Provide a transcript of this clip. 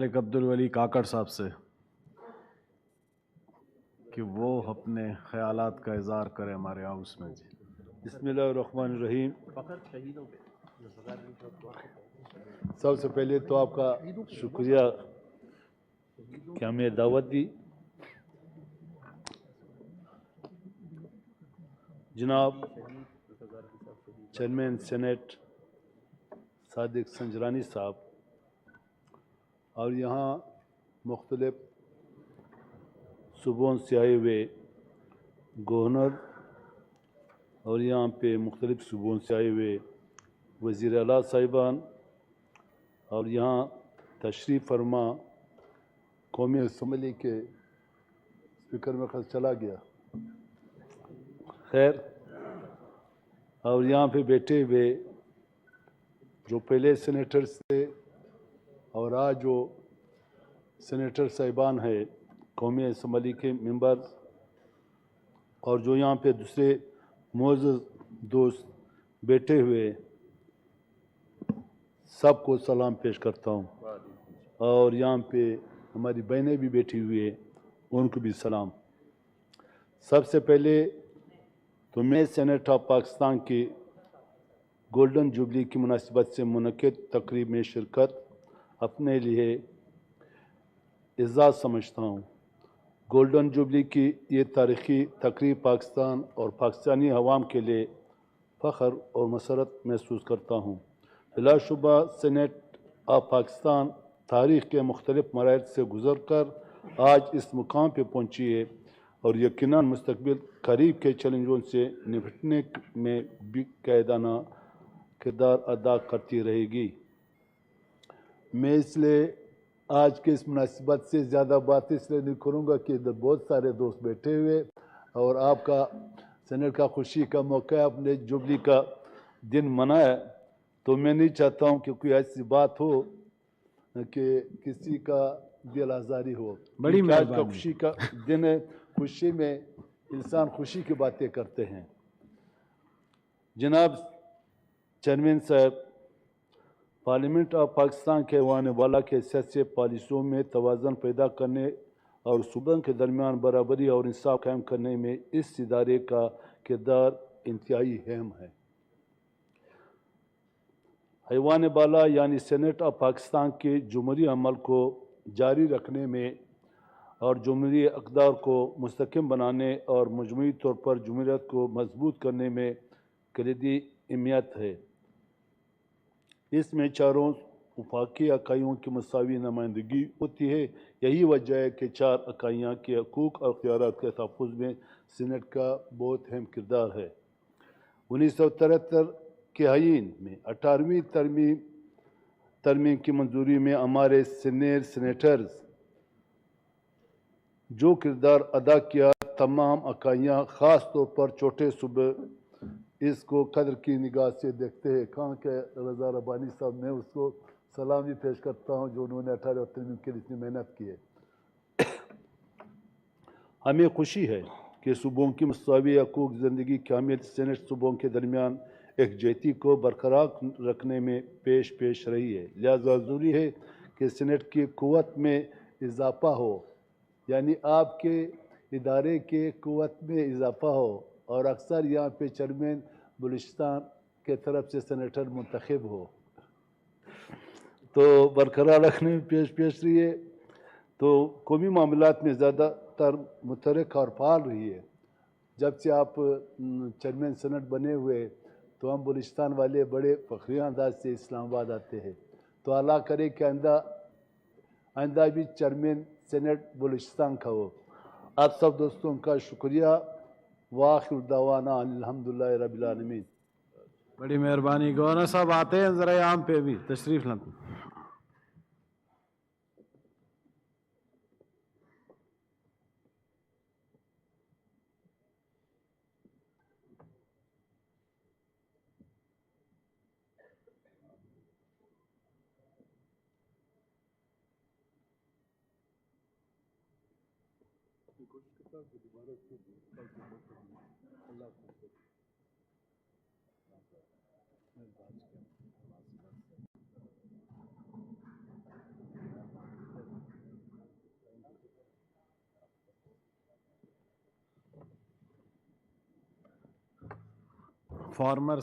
ملک عبدالولی کاکڑ صاحب سے کہ وہ اپنے خیالات کا اظہار کرے ہمارے ہاؤس میں. جی بسم اللہ الرحمن الرحیم. سب سے پہلے تو آپ کا شکریہ کہ ہمیں دعوت دی. جناب چیئرمین سینٹ صادق سنجرانی صاحب اور یہاں مختلف صوبوں سے آئے ہوئے گورنر اور یہاں پہ مختلف صوبوں سے آئے ہوئے وزیر اعلیٰ صاحبان اور یہاں تشریف فرما قومی اسمبلی کے اسپیکر میں خط چلا گیا خیر، اور یہاں پہ بیٹھے ہوئے جو پہلے سینیٹرز تھے اور آج جو سینیٹر صاحبان ہیں قومی اسمبلی کے ممبرز اور جو یہاں پہ دوسرے معزز دوست بیٹھے ہوئے، سب کو سلام پیش کرتا ہوں. اور یہاں پہ ہماری بہنیں بھی بیٹھی ہوئی ہیں، ان کو بھی سلام. سب سے پہلے تو میں سینٹ آف پاکستان کی گولڈن جوبلی کی مناسبت سے منعقد تقریب میں شرکت اپنے لیے اعزاز سمجھتا ہوں. گولڈن جوبلی کی یہ تاریخی تقریب پاکستان اور پاکستانی عوام کے لیے فخر اور مسرت محسوس کرتا ہوں. بلا شبہ سینٹ آف پاکستان تاریخ کے مختلف مراحل سے گزر کر آج اس مقام پہ پہنچی ہے اور یقیناً مستقبل قریب کے چیلنجوں سے نپٹنے میں بھی قائدانہ کردار ادا کرتی رہے گی. میں اس لیے آج کے اس مناسبت سے زیادہ بات اس لیے نہیں کروں گا کہ ادھر بہت سارے دوست بیٹھے ہوئے اور آپ کا سینٹ کا خوشی کا موقع ہے، اپنے جوبلی کا دن منایا، تو میں نہیں چاہتا ہوں کہ کوئی ایسی بات ہو کہ کسی کا دل آزاری ہو. بڑی آج کا مہربانی. خوشی کا دن ہے، خوشی میں انسان خوشی کی باتیں کرتے ہیں. جناب چیئرمین صاحب، پارلیمنٹ آف پاکستان کے ایوان والا کی حیثیت سے پالیسیوں میں توازن پیدا کرنے اور صوبوں کے درمیان برابری اور انصاف قائم کرنے میں اس ادارے کا کردار انتہائی اہم ہے. ایوان بالا یعنی سینٹ آف پاکستان کے جمہوری عمل کو جاری رکھنے میں اور جمہوری اقدار کو مستحکم بنانے اور مجموعی طور پر جمہوریت کو مضبوط کرنے میں کلیدی اہمیت ہے. اس میں چاروں وفاقی اکائیوں کی مساوی نمائندگی ہوتی ہے. یہی وجہ ہے کہ چار اکائیاں کے حقوق اور اختیارات کے تحفظ میں سینٹ کا بہت اہم کردار ہے. 1973 کے آئین میں 18ویں ترمیم کی منظوری میں ہمارے سینئر سینیٹرز جو کردار ادا کیا، تمام اکائیاں خاص طور پر چھوٹے صوبے اس کو قدر کی نگاہ سے دیکھتے ہیں. کہاں کہ رضا ربانی صاحب، میں اس کو سلام بھی پیش کرتا ہوں جو انہوں نے 18 ترمیم کے لیے اتنی محنت کی ہے. ہمیں خوشی ہے کہ صوبوں کی مساوی حقوق زندگی کی اہمیت سینٹ صوبوں کے درمیان یکجہتی کو برقرار رکھنے میں پیش رہی ہے. لہذا ضروری ہے کہ سینٹ کی قوت میں اضافہ ہو، یعنی آپ کے ادارے کے قوت میں اضافہ ہو. اور اکثر یہاں پہ چیئرمین بلوچستان کے طرف سے سینیٹر منتخب ہو تو برقرار رکھنے میں پیش رہی ہے. تو قومی معاملات میں زیادہ تر متحرک اور فعال رہی ہے. جب سے آپ چیئرمین سینٹ بنے ہوئے تو ہم بلوچستان والے بڑے فخری انداز سے اسلام آباد آتے ہیں. تو اللہ کرے کہ آئندہ بھی چیئرمین سینٹ بلوچستان کا ہو. آپ سب دوستوں کا شکریہ. وآخر دعوانا الحمدللہ رب العالمین. بڑی مہربانی. گورنر صاحب آتے ہیں ذرا یہاں پہ بھی تشریف لاتے. former